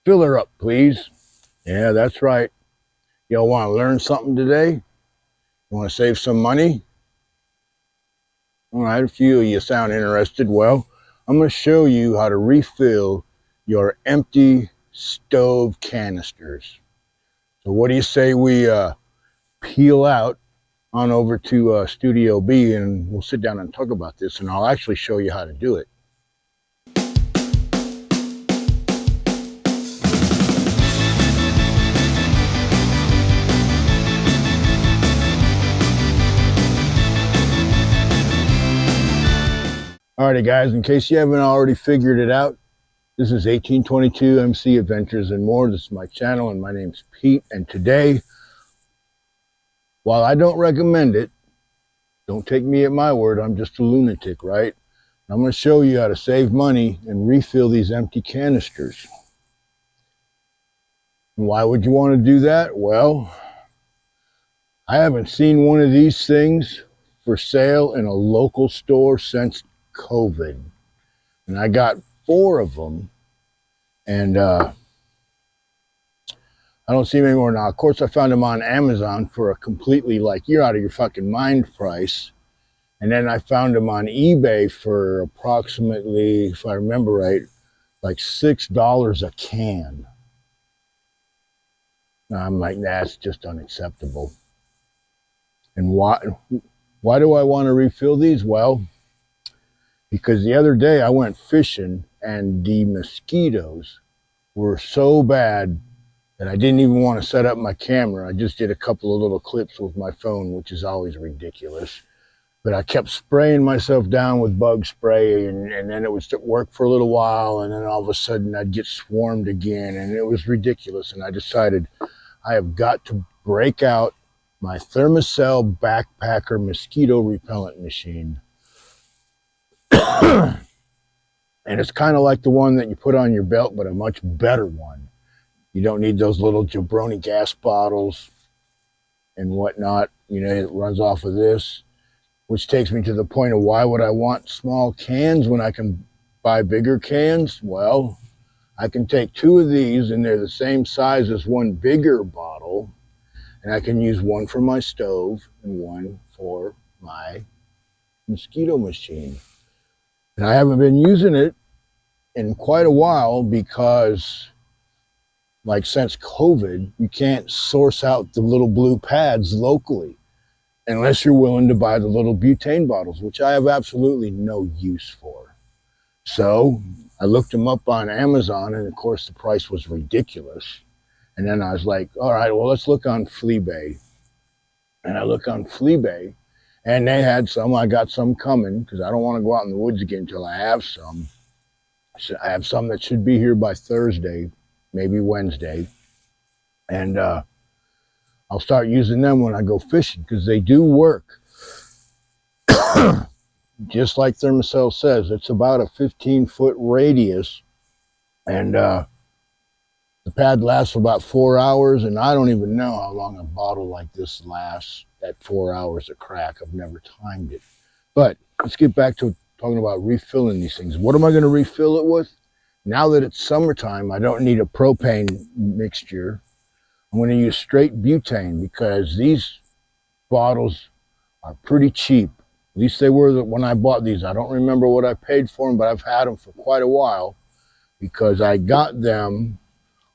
Fill her up, please. Yeah, that's right. Y'all want to learn something today? You want to save some money? All right, a few of you sound interested. Well, I'm going to show you how to refill your empty stove canisters. So what do you say we peel out on over to Studio B, and we'll sit down and talk about this, and I'll actually show you how to do it. Alrighty guys, in case you haven't already figured it out, this is 1822 MC Adventures and More. This is my channel and my name's Pete, and today, while I don't recommend it, don't take me at my word, I'm just a lunatic, right? I'm going to show you how to save money and refill these empty canisters. And why would you want to do that? Well, I haven't seen one of these things for sale in a local store since COVID, and I got 4 of them, and I don't see them anymore now. Of course, I found them on Amazon for a completely, like, you're out of your fucking mind price, and then I found them on eBay for approximately, if I remember right, like $6 a can. Now, I'm like, that's just unacceptable. And why do I want to refill these? Well, because the other day I went fishing and the mosquitoes were so bad that I didn't even want to set up my camera. I just did a couple of little clips with my phone, which is always ridiculous. But I kept spraying myself down with bug spray, and then it would work for a little while, and then all of a sudden I'd get swarmed again, and it was ridiculous. And I decided I have got to break out my Thermacell Backpacker mosquito repellent machine. And it's kind of like the one that you put on your belt, but a much better one. You don't need those little jabroni gas bottles and whatnot. You know, it runs off of this, which takes me to the point of why would I want small cans when I can buy bigger cans? Well, I can take 2 of these, and they're the same size as one bigger bottle, and I can use one for my stove and one for my mosquito machine. And I haven't been using it in quite a while because, like, since COVID, you can't source out the little blue pads locally unless you're willing to buy the little butane bottles, which I have absolutely no use for. So I looked them up on Amazon, and of course the price was ridiculous. And then I was like, all right, well, let's look on Fleabay. And I look on Fleabay, and they had some. I got some coming because I don't want to go out in the woods again until I have some. So I have some that should be here by Thursday, maybe Wednesday. And I'll start using them when I go fishing because they do work. Just like Thermacell says, it's about a 15-foot radius. And the pad lasts for about 4 hours. And I don't even know how long a bottle like this lasts. At 4 hours a crack. I've never timed it. But let's get back to talking about refilling these things. What am I going to refill it with? Now that it's summertime, I don't need a propane mixture. I'm going to use straight butane because these bottles are pretty cheap. At least they were when I bought these. I don't remember what I paid for them, but I've had them for quite a while because I got them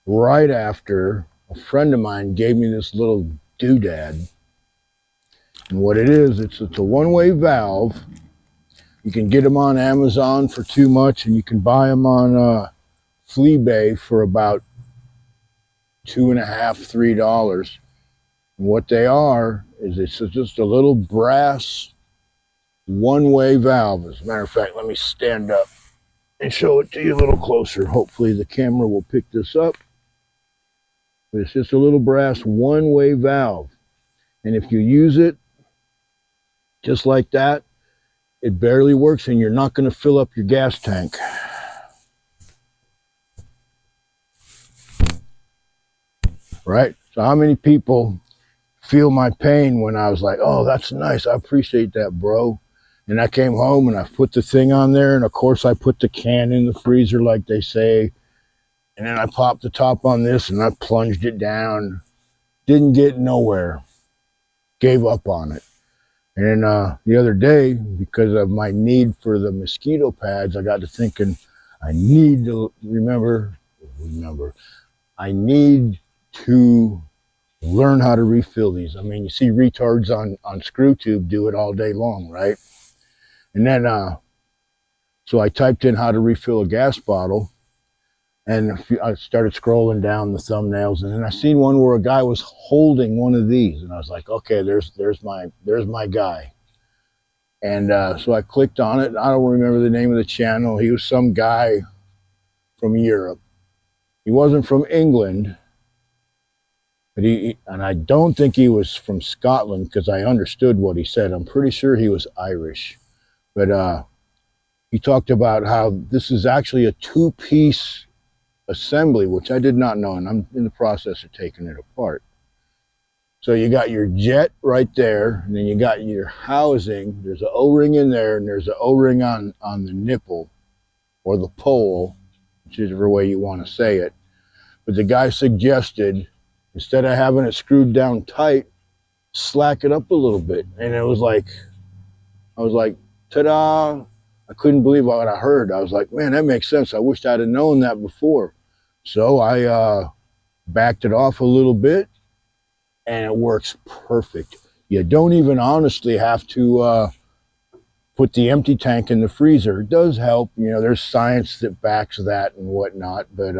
right after a friend of mine gave me this little doodad. And what it is, it's a one-way valve. You can get them on Amazon for too much, and you can buy them on Fleabay for about $2.50, $3. And what they are is it's just a little brass one-way valve. As a matter of fact, let me stand up and show it to you a little closer. Hopefully the camera will pick this up. But it's just a little brass one-way valve. And if you use it just like that, it barely works, and you're not going to fill up your gas tank. Right? So how many people feel my pain when I was like, oh, that's nice, I appreciate that, bro. And I came home and I put the thing on there, and of course I put the can in the freezer like they say, And then I popped the top on this and I plunged it down. Didn't get nowhere. Gave up on it. And the other day, because of my need for the mosquito pads, I got to thinking, I need to remember, I need to learn how to refill these. I mean, you see retards on screw tube do it all day long, right? And then, so I typed in how to refill a gas bottle, and I started scrolling down the thumbnails, and then I seen one where a guy was holding one of these, and I was like, okay, there's my guy. And so I clicked on it. I don't remember the name of the channel. He was some guy from Europe. He wasn't from England, but and I don't think he was from Scotland because I understood what he said. I'm pretty sure he was Irish. But he talked about how this is actually a two-piece assembly, which I did not know, and I'm in the process of taking it apart. So you got your jet right there, and then you got your housing. There's an O-ring in there, and there's an O-ring on the nipple or the pole, whichever way you want to say it. But the guy suggested, instead of having it screwed down tight, slack it up a little bit. And I was like, ta-da. I couldn't believe what I heard. I was like, man, that makes sense. I wished I'd have known that before. So I backed it off a little bit, and it works perfect. You don't even honestly have to put the empty tank in the freezer. It does help. You know, there's science that backs that and whatnot. But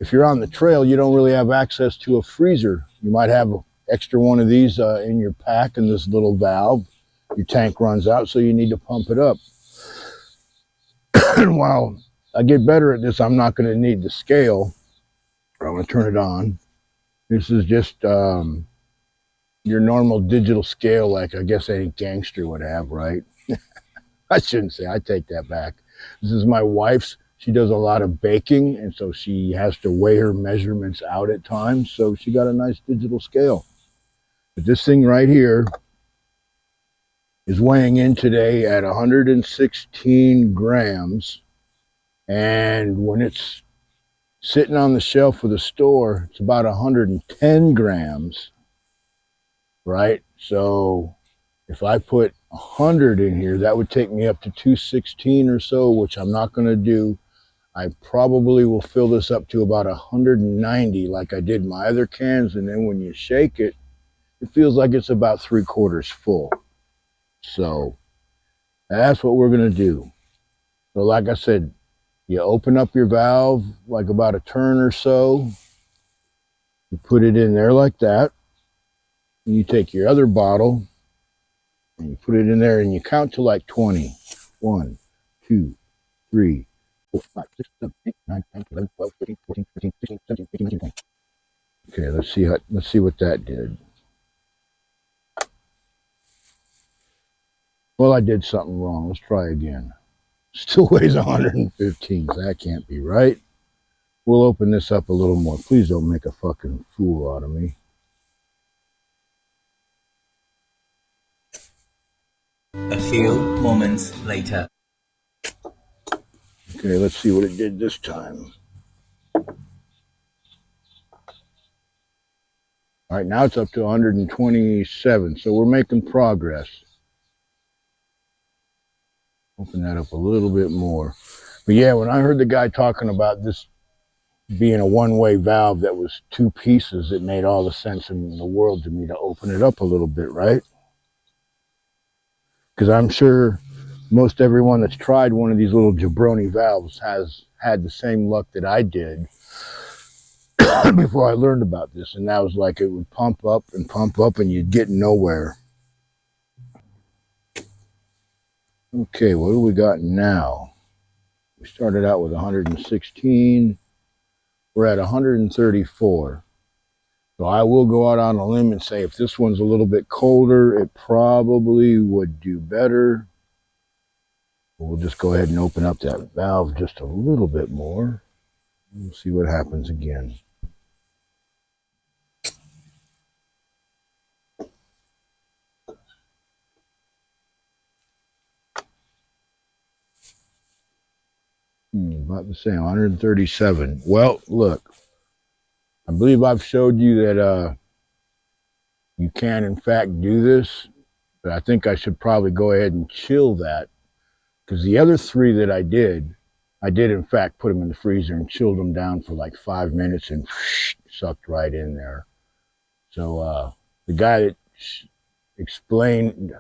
if you're on the trail, you don't really have access to a freezer. You might have an extra one of these in your pack and this little valve. Your tank runs out, so you need to pump it up. And while I get better at this, I'm not going to need the scale. I'm going to turn it on. This is just your normal digital scale, like I guess any gangster would have, right? I shouldn't say, I take that back. This is my wife's. She does a lot of baking, and so she has to weigh her measurements out at times, so she got a nice digital scale. But this thing right here is weighing in today at 116 grams, and when it's sitting on the shelf of the store, it's about 110 grams, right? So if I put 100 in here, that would take me up to 216 or so, which I'm not going to do. I probably will fill this up to about 190 like I did my other cans, and then when you shake it, it feels like it's about 3/4 full. So that's what we're going to do. So like I said, you open up your valve like about a turn or so. You put it in there like that. And you take your other bottle and you put it in there and you count to like 20. 1, 2, 3, 4, 5, 6, 7, 8, 9, 10, 11, 12, 13, 14, 15, 16, 17, 18, 19, 20. Okay, let's see what that did. Well, I did something wrong. Let's try again. Still weighs 115, so that can't be right. We'll open this up a little more. Please don't make a fucking fool out of me. A few moments later. Okay, let's see what it did this time. All right, now it's up to 127, so we're making progress. Open that up a little bit more. But yeah, when I heard the guy talking about this being a one-way valve that was two pieces, it made all the sense in the world to me to open it up a little bit, right? Because I'm sure most everyone that's tried one of these little jabroni valves has had the same luck that I did before I learned about this, and that was like it would pump up and you'd get nowhere. Okay, what do we got now? We started out with 116. We're at 134. So I will go out on a limb and say if this one's a little bit colder, it probably would do better. We'll just go ahead and open up that valve just a little bit more. We'll see what happens again. about the same, 137. Well, look, I believe I've showed you that you can in fact do this, but I think I should probably go ahead and chill that, because the other three that I did in fact put them in the freezer and chilled them down for like 5 minutes and sucked right in there. So the guy that explained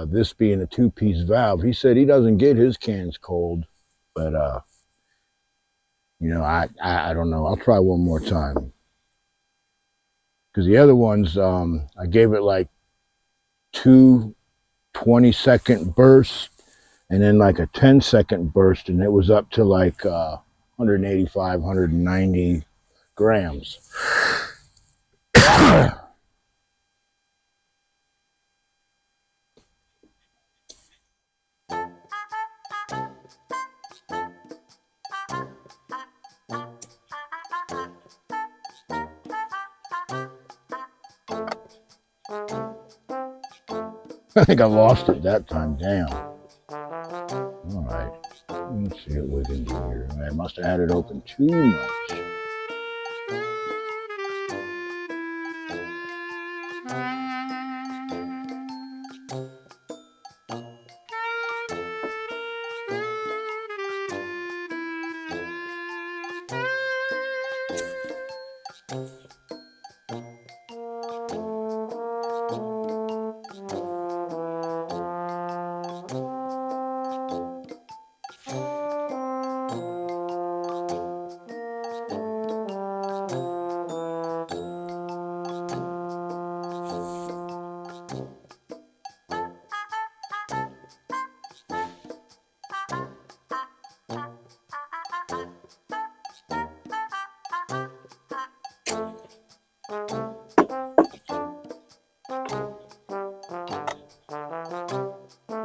this being a two-piece valve, he said he doesn't get his cans cold, but you know, I don't know. I'll try one more time, because the other ones I gave it like 2 20-second bursts and then like a 10-second burst, and it was up to like 185, 190 grams. I think I lost it that time. Damn. All right. Let's see what we can do here. I must have had it open too much.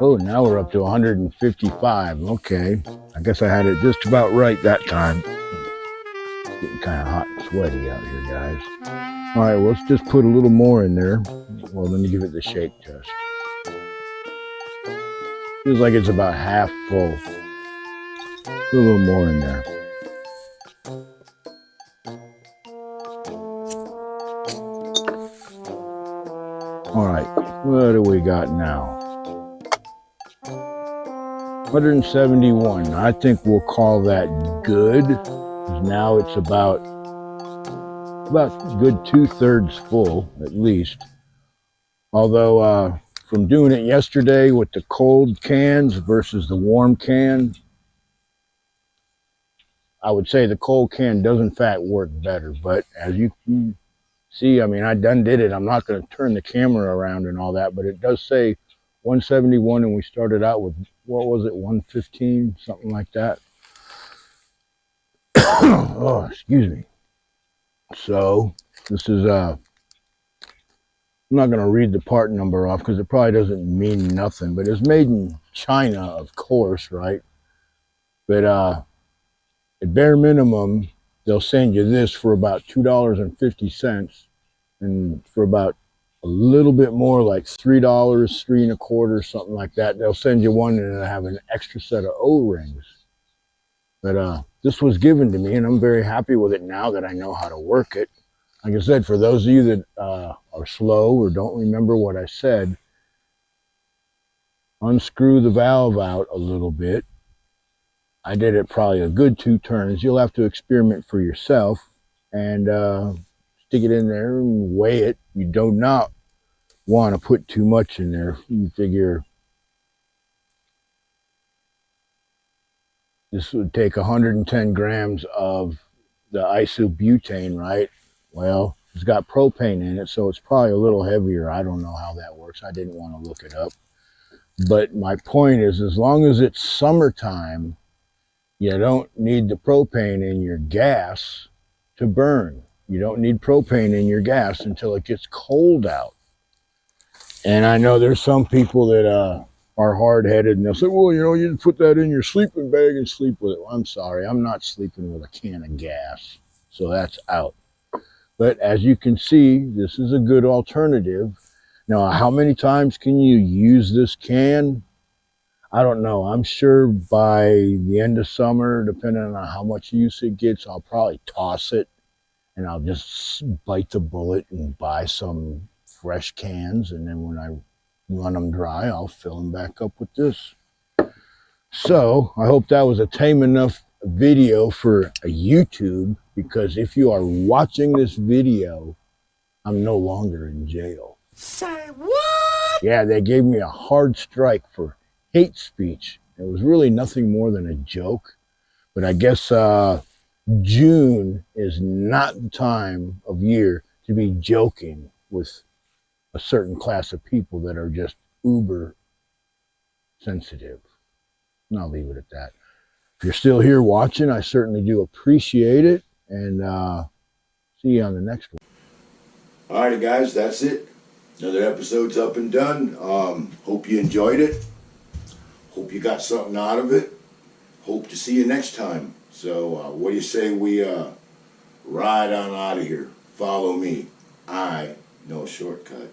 Oh, now we're up to 155. Okay. I guess I had it just about right that time. It's getting kind of hot and sweaty out here, guys. All right, well, let's just put a little more in there. Well, let me give it the shake test. Feels like it's about half full. Put a little more in there. All right, what do we got now? 171. I think we'll call that good, because now it's about good 2/3 full at least. Although from doing it yesterday with the cold cans versus the warm can, I would say the cold can does in fact work better. But as you can see, I mean, I done did it. I'm not going to turn the camera around and all that, but it does say 171, and we started out with, what was it, 115, something like that. Oh, excuse me. So this is I'm not going to read the part number off because it probably doesn't mean nothing, but it's made in China, of course, right? But at bare minimum, they'll send you this for about $2.50, and for about a little bit more, like $3, $3.25, something like that, they'll send you one and it'll have an extra set of O-rings. But this was given to me, and I'm very happy with it now that I know how to work it. Like I said, for those of you that are slow or don't remember what I said, unscrew the valve out a little bit. I did it probably a good 2 turns. You'll have to experiment for yourself and stick it in there and weigh it. You do not want to put too much in there. You figure this would take 110 grams of the isobutane, right? Well, it's got propane in it, so it's probably a little heavier. I don't know how that works. I didn't want to look it up. But my point is, as long as it's summertime, you don't need the propane in your gas to burn. You don't need propane in your gas until it gets cold out. And I know there's some people that are hard-headed, and they'll say, well, you know, you put that in your sleeping bag and sleep with it. Well, I'm sorry, I'm not sleeping with a can of gas, so that's out. But as you can see, this is a good alternative. Now, how many times can you use this can? I don't know. I'm sure by the end of summer, depending on how much use it gets, I'll probably toss it and I'll just bite the bullet and buy some fresh cans. And then when I run them dry, I'll fill them back up with this. So I hope that was a tame enough video for a YouTube, because if you are watching this video, I'm no longer in jail. Say what? Yeah, they gave me a hard strike for hate speech. It was really nothing more than a joke, but I guess June is not the time of year to be joking with a certain class of people that are just uber sensitive. And I'll leave it at that. If you're still here watching, I certainly do appreciate it, and see you on the next one. All right, guys, that's it. Another episode's up and done. Hope you enjoyed it. Hope you got something out of it. Hope to see you next time. So what do you say we ride on out of here? Follow me. I know a shortcut.